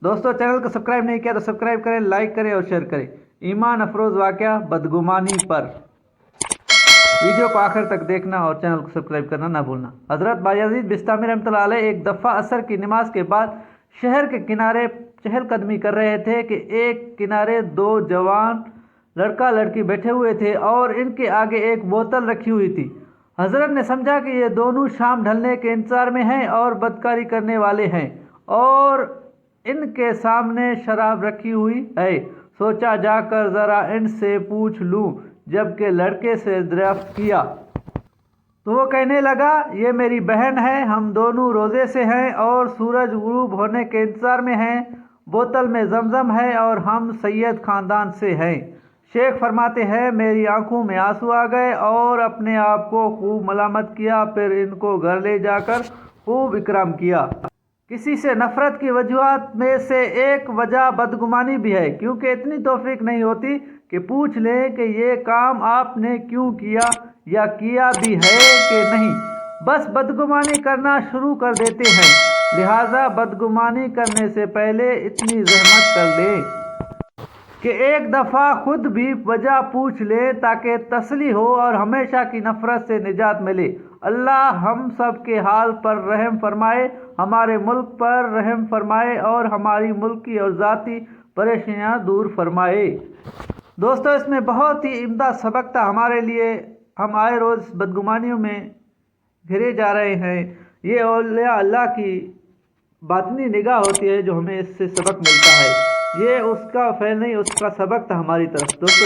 دوستو چینل کو سبسکرائب نہیں کیا تو سبسکرائب کریں، لائک کریں اور شیئر کریں۔ ایمان افروز واقعہ بدگمانی پر ویڈیو کو آخر تک دیکھنا اور چینل کو سبسکرائب کرنا نہ بھولنا۔ حضرت بایزید بستامی رحمۃ اللہ علیہ ایک دفعہ عصر کی نماز کے بعد شہر کے کنارے چہل قدمی کر رہے تھے کہ ایک کنارے دو جوان لڑکا لڑکی بیٹھے ہوئے تھے اور ان کے آگے ایک بوتل رکھی ہوئی تھی۔ حضرت نے سمجھا کہ یہ دونوں شام ڈھلنے کے انتظار میں ہیں اور بدکاری کرنے والے ہیں اور ان کے سامنے شراب رکھی ہوئی ہے۔ سوچا جا کر ذرا ان سے پوچھ لوں، جبکہ لڑکے سے دریافت کیا تو وہ کہنے لگا، یہ میری بہن ہے، ہم دونوں روزے سے ہیں اور سورج غروب ہونے کے انتظار میں ہیں۔ بوتل میں زمزم ہے اور ہم سید خاندان سے ہیں۔ شیخ فرماتے ہیں، میری آنکھوں میں آنسو آ گئے اور اپنے آپ کو خوب ملامت کیا، پھر ان کو گھر لے جا کر خوب اکرام کیا۔ کسی سے نفرت کی وجوہات میں سے ایک وجہ بدگمانی بھی ہے، کیونکہ اتنی توفیق نہیں ہوتی کہ پوچھ لیں کہ یہ کام آپ نے کیوں کیا یا کیا بھی ہے کہ نہیں، بس بدگمانی کرنا شروع کر دیتے ہیں۔ لہٰذا بدگمانی کرنے سے پہلے اتنی زحمت کر لیں کہ ایک دفعہ خود بھی وجہ پوچھ لیں تاکہ تسلی ہو اور ہمیشہ کی نفرت سے نجات ملے۔ اللہ ہم سب کے حال پر رحم فرمائے، ہمارے ملک پر رحم فرمائے اور ہماری ملکی اور ذاتی پریشانیاں دور فرمائے۔ دوستو اس میں بہت ہی عمدہ سبق تھا ہمارے لیے۔ ہم آئے روز بدگمانیوں میں گھرے جا رہے ہیں۔ یہ اولیاء اللہ کی باطنی نگاہ ہوتی ہے جو ہمیں اس سے سبق ملتا ہے۔ یہ اس کا فعل نہیں، اس کا سبق تھا ہماری طرف۔ دوستو